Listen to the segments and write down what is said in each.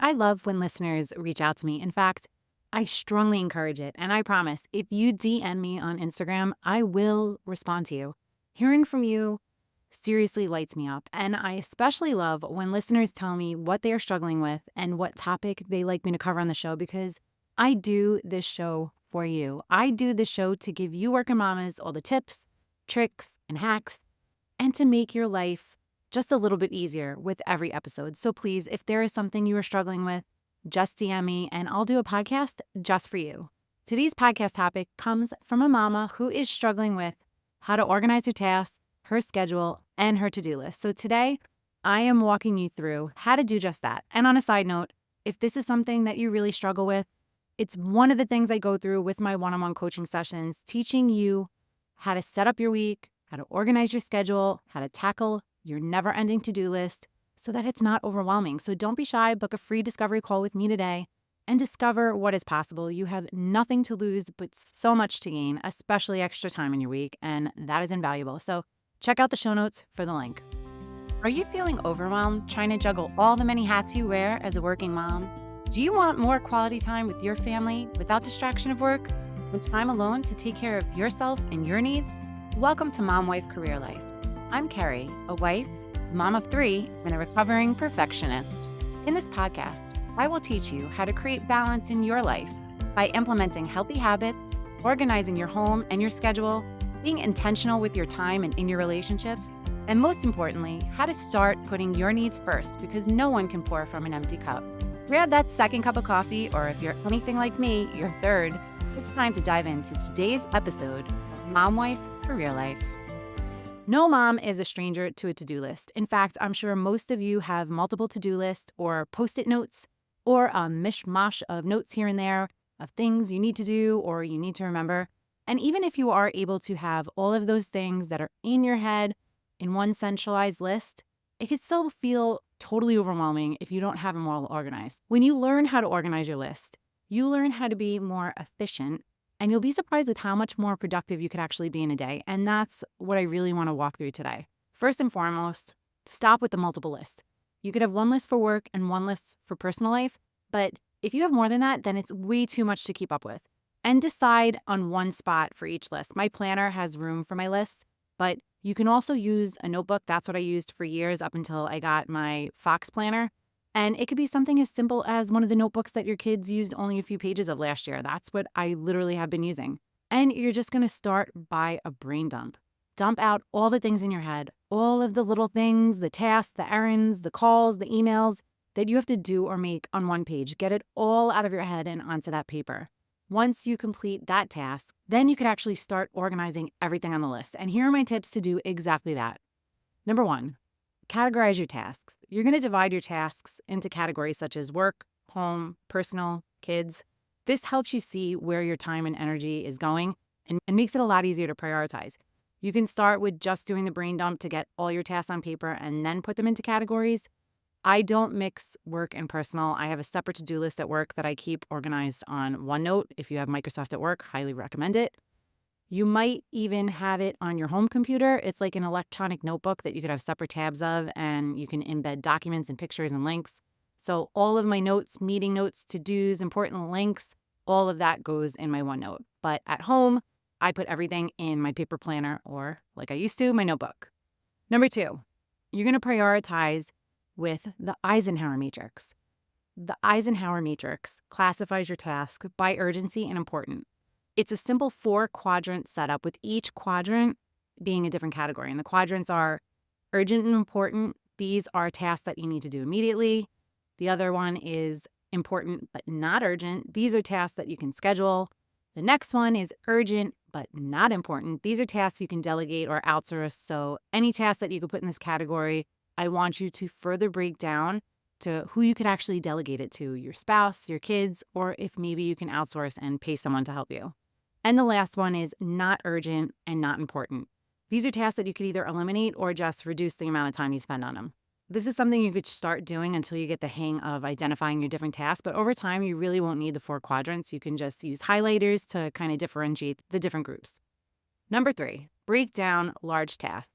I love when listeners reach out to me. In fact, I strongly encourage it. And I promise, if you DM me on Instagram, I will respond to you. Hearing from you seriously lights me up. And I especially love when listeners tell me what they are struggling with and what topic they like me to cover on the show because I do this show for you. I do this show to give you working mamas all the tips, tricks, and hacks and to make your life just a little bit easier with every episode. So please, if there is something you are struggling with, just DM me and I'll do a podcast just for you. Today's podcast topic comes from a mama who is struggling with how to organize her tasks, her schedule, and her to-do list. So today, I am walking you through how to do just that. And on a side note, if this is something that you really struggle with, it's one of the things I go through with my one-on-one coaching sessions, teaching you how to set up your week, how to organize your schedule, how to tackle your never-ending to-do list so that it's not overwhelming. So don't be shy, book a free discovery call with me today and discover what is possible. You have nothing to lose, but so much to gain, especially extra time in your week, and that is invaluable. So check out the show notes for the link. Are you feeling overwhelmed trying to juggle all the many hats you wear as a working mom? Do you want more quality time with your family without distraction of work and time alone to take care of yourself and your needs? Welcome to Mom Wife Career Life. I'm Kerri, a wife, mom of 3, and a recovering perfectionist. In this podcast, I will teach you how to create balance in your life by implementing healthy habits, organizing your home and your schedule, being intentional with your time and in your relationships, and most importantly, how to start putting your needs first because no one can pour from an empty cup. Grab that second cup of coffee, or if you're anything like me, your third. It's time to dive into today's episode of Mom Wife Career Life. No mom is a stranger to a to-do list. In fact, I'm sure most of you have multiple to-do lists or post-it notes or a mishmash of notes here and there of things you need to do or you need to remember. And even if you are able to have all of those things that are in your head in one centralized list, it could still feel totally overwhelming if you don't have them all organized. When you learn how to organize your list, you learn how to be more efficient. And you'll be surprised with how much more productive you could actually be in a day. And that's what I really want to walk through today. First and foremost, stop with the multiple lists. You could have one list for work and one list for personal life. But if you have more than that, then it's way too much to keep up with. And decide on one spot for each list. My planner has room for my lists, but you can also use a notebook. That's what I used for years up until I got my Fox planner. And it could be something as simple as one of the notebooks that your kids used only a few pages of last year. That's what I literally have been using. And you're just going to start by a brain dump. Dump out all the things in your head, all of the little things, the tasks, the errands, the calls, the emails that you have to do or make on one page. Get it all out of your head and onto that paper. Once you complete that task, then you could actually start organizing everything on the list. And here are my tips to do exactly that. Number 1. Categorize your tasks. You're going to divide your tasks into categories such as work, home, personal, kids. This helps you see where your time and energy is going and makes it a lot easier to prioritize. You can start with just doing the brain dump to get all your tasks on paper and then put them into categories. I don't mix work and personal. I have a separate to-do list at work that I keep organized on OneNote. If you have Microsoft at work, highly recommend it. You might even have it on your home computer. It's like an electronic notebook that you could have separate tabs of, and you can embed documents and pictures and links. So all of my notes, meeting notes, to-dos, important links, all of that goes in my OneNote. But at home, I put everything in my paper planner or, like I used to, my notebook. Number 2, you're going to prioritize with the Eisenhower Matrix. The Eisenhower Matrix classifies your task by urgency and important. It's a simple 4-quadrant setup with each quadrant being a different category. And the quadrants are urgent and important. These are tasks that you need to do immediately. The other one is important but not urgent. These are tasks that you can schedule. The next one is urgent but not important. These are tasks you can delegate or outsource. So any task that you could put in this category, I want you to further break down to who you could actually delegate it to, your spouse, your kids, or if maybe you can outsource and pay someone to help you. And the last one is not urgent and not important. These are tasks that you could either eliminate or just reduce the amount of time you spend on them. This is something you could start doing until you get the hang of identifying your different tasks, but over time, you really won't need the 4 quadrants. You can just use highlighters to kind of differentiate the different groups. Number 3, break down large tasks.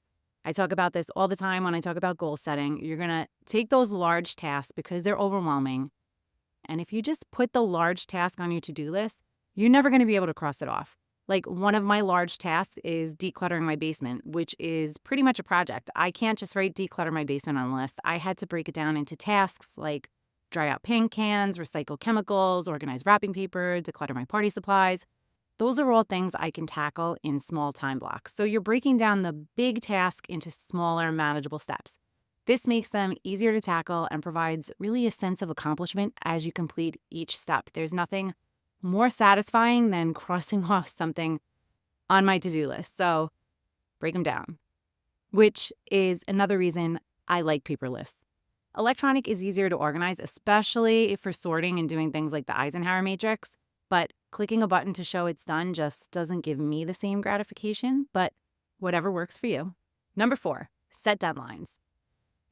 I talk about this all the time when I talk about goal setting. You're going to take those large tasks because they're overwhelming And if you just put the large task on your to-do list, you're never going to be able to cross it off. Like one of my large tasks is decluttering my basement, which is pretty much a project. I can't just write declutter my basement on the list. I had to break it down into tasks like dry out paint cans, recycle chemicals, organize wrapping paper, declutter my party supplies. Those are all things I can tackle in small time blocks. So you're breaking down the big task into smaller, manageable steps. This makes them easier to tackle and provides really a sense of accomplishment as you complete each step. There's nothing more satisfying than crossing off something on my to-do list. So break them down, which is another reason I like paper lists. Electronic is easier to organize, especially for sorting and doing things like the Eisenhower Matrix. But clicking a button to show it's done just doesn't give me the same gratification, but whatever works for you. Number 4, set deadlines.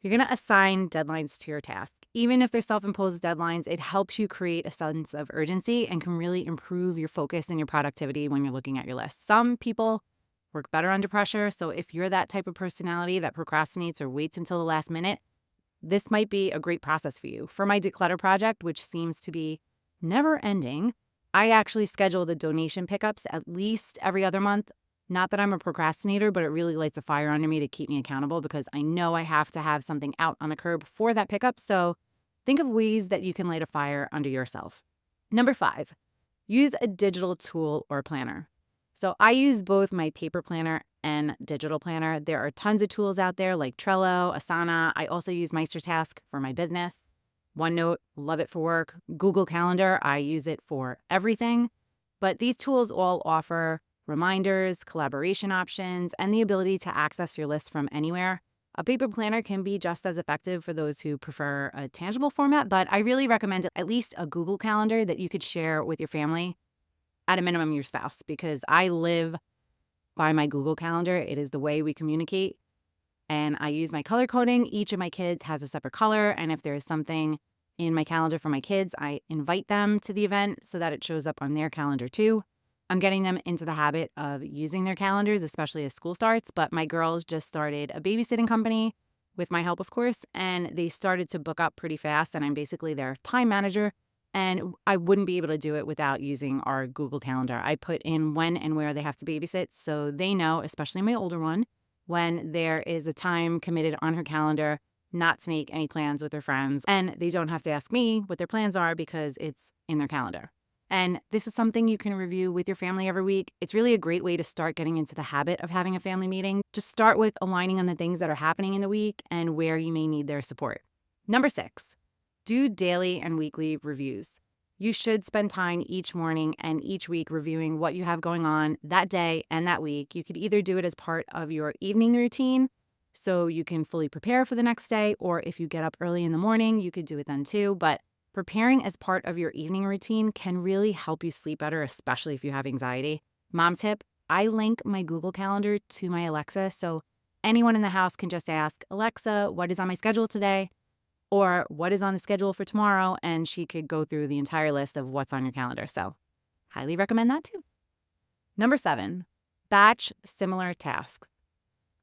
You're going to assign deadlines to your task. Even if they're self-imposed deadlines, it helps you create a sense of urgency and can really improve your focus and your productivity when you're looking at your list. Some people work better under pressure, so if you're that type of personality that procrastinates or waits until the last minute, this might be a great process for you. For my declutter project, which seems to be never ending, I actually schedule the donation pickups at least every other month. Not that I'm a procrastinator, but it really lights a fire under me to keep me accountable because I know I have to have something out on the curb for that pickup. So think of ways that you can light a fire under yourself. Number 5, use a digital tool or planner. So I use both my paper planner and digital planner. There are tons of tools out there like Trello, Asana. I also use MeisterTask for my business. OneNote, love it for work. Google Calendar, I use it for everything. But these tools all offer reminders, collaboration options, and the ability to access your list from anywhere. A paper planner can be just as effective for those who prefer a tangible format, but I really recommend at least a Google Calendar that you could share with your family, at a minimum your spouse, because I live by my Google Calendar. It is the way we communicate, and I use my color coding. Each of my kids has a separate color, and if there is something in my calendar for my kids, I invite them to the event so that it shows up on their calendar too. I'm getting them into the habit of using their calendars, especially as school starts, but my girls just started a babysitting company with my help, of course, and they started to book up pretty fast, and I'm basically their time manager, and I wouldn't be able to do it without using our Google Calendar. I put in when and where they have to babysit so they know, especially my older one, when there is a time committed on her calendar not to make any plans with their friends, and they don't have to ask me what their plans are because it's in their calendar. And this is something you can review with your family every week. It's really a great way to start getting into the habit of having a family meeting. Just start with aligning on the things that are happening in the week and where you may need their support. Number 6, do daily and weekly reviews. You should spend time each morning and each week reviewing what you have going on that day and that week. You could either do it as part of your evening routine so you can fully prepare for the next day, or if you get up early in the morning, you could do it then too. But preparing as part of your evening routine can really help you sleep better, especially if you have anxiety. Mom tip, I link my Google Calendar to my Alexa, so anyone in the house can just ask, Alexa, what is on my schedule today? Or what is on the schedule for tomorrow? And she could go through the entire list of what's on your calendar. So highly recommend that too. Number 7, batch similar tasks.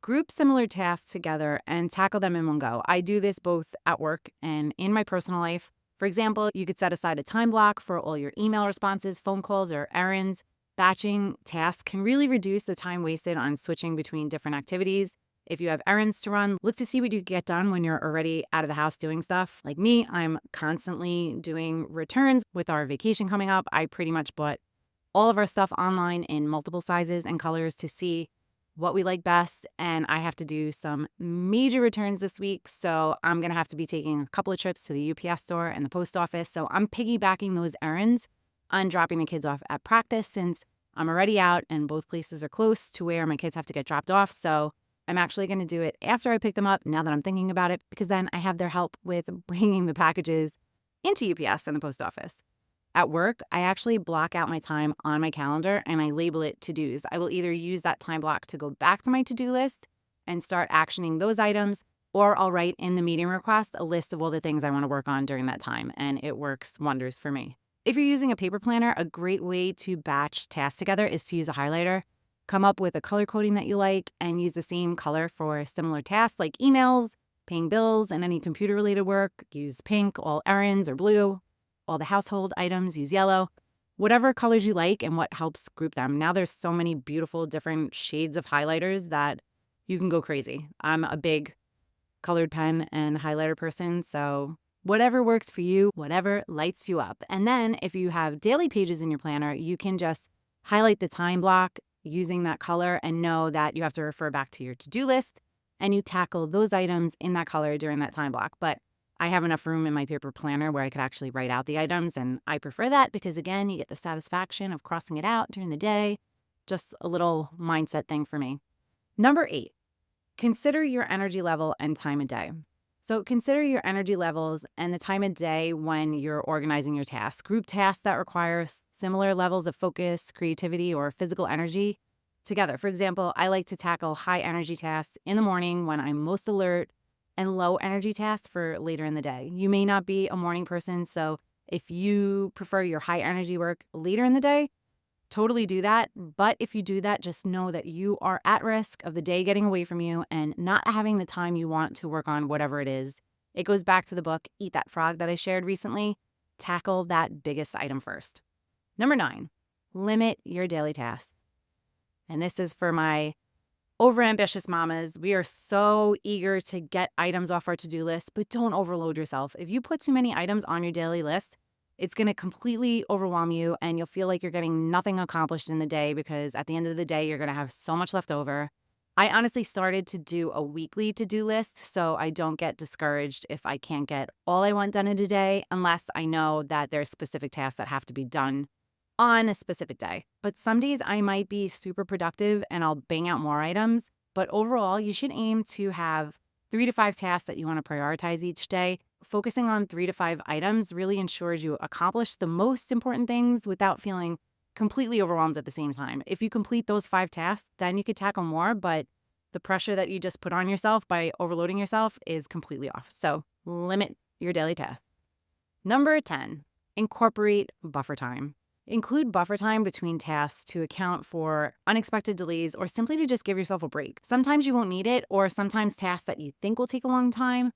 Group similar tasks together and tackle them in one go. I do this both at work and in my personal life. For example, you could set aside a time block for all your email responses, phone calls, or errands. Batching tasks can really reduce the time wasted on switching between different activities. If you have errands to run, look to see what you get done when you're already out of the house doing stuff. Like me, I'm constantly doing returns. With our vacation coming up, I pretty much bought all of our stuff online in multiple sizes and colors to see what we like best, and I have to do some major returns this week, so I'm going to have to be taking a couple of trips to the UPS store and the post office, so I'm piggybacking those errands on dropping the kids off at practice since I'm already out and both places are close to where my kids have to get dropped off, so I'm actually going to do it after I pick them up, now that I'm thinking about it, because then I have their help with bringing the packages into UPS and the post office. At work, I actually block out my time on my calendar and I label it to-dos. I will either use that time block to go back to my to-do list and start actioning those items, or I'll write in the meeting request a list of all the things I want to work on during that time, and it works wonders for me. If you're using a paper planner, a great way to batch tasks together is to use a highlighter. Come up with a color coding that you like and use the same color for similar tasks like emails, paying bills, and any computer-related work. Use pink, all errands, or blue. all the household items, use yellow. Whatever colors you like and what helps group them. Now there's so many beautiful different shades of highlighters that you can go crazy. I'm a big colored pen and highlighter person, so whatever works for you, whatever lights you up. And then if you have daily pages in your planner, you can just highlight the time block using that color and know that you have to refer back to your to-do list and you tackle those items in that color during that time block. But I have enough room in my paper planner where I could actually write out the items, and I prefer that because, again, you get the satisfaction of crossing it out during the day. Just a little mindset thing for me. Number 8, consider your energy level and time of day. So consider your energy levels and the time of day when you're organizing your tasks. Group tasks that require similar levels of focus, creativity, or physical energy together. For example, I like to tackle high energy tasks in the morning when I'm most alert, and low energy tasks for later in the day. You may not be a morning person, so if you prefer your high energy work later in the day, totally do that. But if you do that, just know that you are at risk of the day getting away from you and not having the time you want to work on whatever it is. It goes back to the book, Eat That Frog, that I shared recently. Tackle that biggest item first. Number 9, limit your daily tasks. And this is for my overambitious mamas. We are so eager to get items off our to-do list, but don't overload yourself. If you put too many items on your daily list, it's going to completely overwhelm you and you'll feel like you're getting nothing accomplished in the day because at the end of the day, you're going to have so much left over. I honestly started to do a weekly to-do list so I don't get discouraged if I can't get all I want done in a day unless I know that there's specific tasks that have to be done on a specific day. But some days I might be super productive and I'll bang out more items. But overall, you should aim to have 3 to 5 tasks that you want to prioritize each day. Focusing on 3 to 5 items really ensures you accomplish the most important things without feeling completely overwhelmed at the same time. If you complete those 5 tasks, then you could tackle more, but the pressure that you just put on yourself by overloading yourself is completely off. So limit your daily tasks. Number 10, incorporate buffer time. Include buffer time between tasks to account for unexpected delays or simply to just give yourself a break. Sometimes you won't need it, or sometimes tasks that you think will take a long time,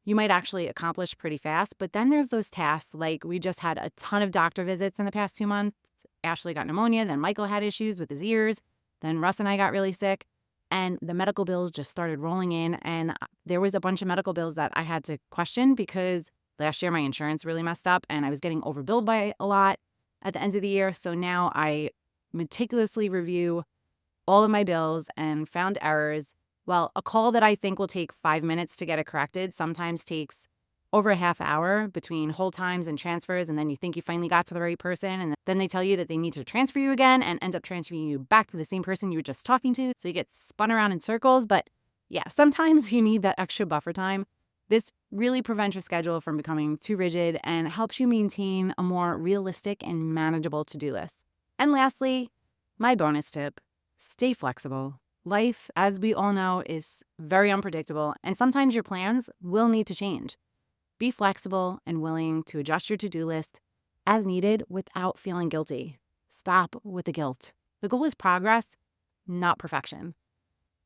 you might actually accomplish pretty fast. But then there's those tasks like we just had a ton of doctor visits in the past 2 months. Ashley got pneumonia, then Michael had issues with his ears, then Russ and I got really sick, and the medical bills just started rolling in. And there was a bunch of medical bills that I had to question because last year my insurance really messed up and I was getting overbilled by a lot at the end of the year. So now I meticulously review all of my bills and found errors. Well, a call that I think will take 5 minutes to get it corrected sometimes takes over a half hour between hold times and transfers. And then you think you finally got to the right person. And then they tell you that they need to transfer you again and end up transferring you back to the same person you were just talking to. So you get spun around in circles. But yeah, sometimes you need that extra buffer time. This really prevents your schedule from becoming too rigid and helps you maintain a more realistic and manageable to-do list. And lastly, my bonus tip, stay flexible. Life, as we all know, is very unpredictable, and sometimes your plans will need to change. Be flexible and willing to adjust your to-do list as needed without feeling guilty. Stop with the guilt. The goal is progress, not perfection.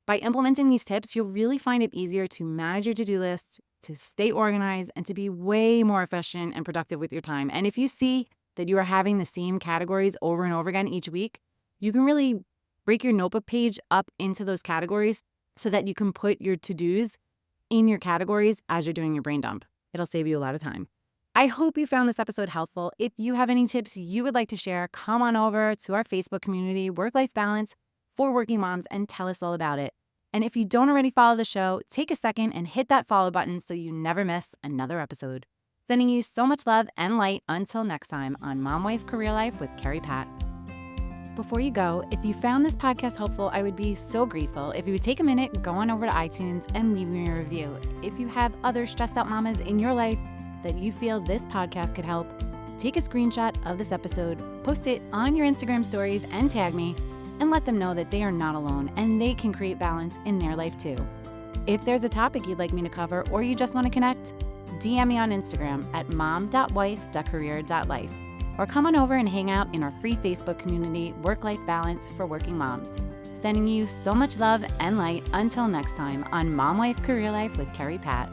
By implementing these tips, you'll really find it easier to manage your to-do list, to stay organized, and to be way more efficient and productive with your time. And if you see that you are having the same categories over and over again each week, you can really break your notebook page up into those categories so that you can put your to-dos in your categories as you're doing your brain dump. It'll save you a lot of time. I hope you found this episode helpful. If you have any tips you would like to share, come on over to our Facebook community, Work-Life Balance for Working Moms, and tell us all about it. And if you don't already follow the show, take a second and hit that follow button so you never miss another episode. Sending you so much love and light until next time on Mom Wife Career Life with Kerri Pat. Before you go, if you found this podcast helpful, I would be so grateful if you would take a minute, go on over to iTunes and leave me a review. If you have other stressed out mamas in your life that you feel this podcast could help, take a screenshot of this episode, post it on your Instagram stories and tag me, and let them know that they are not alone and they can create balance in their life too. If there's a topic you'd like me to cover or you just want to connect, DM me on Instagram at mom.wife.career.life or come on over and hang out in our free Facebook community, Work-Life Balance for Working Moms. Sending you so much love and light until next time on Mom Wife Career Life with Kerri Pat.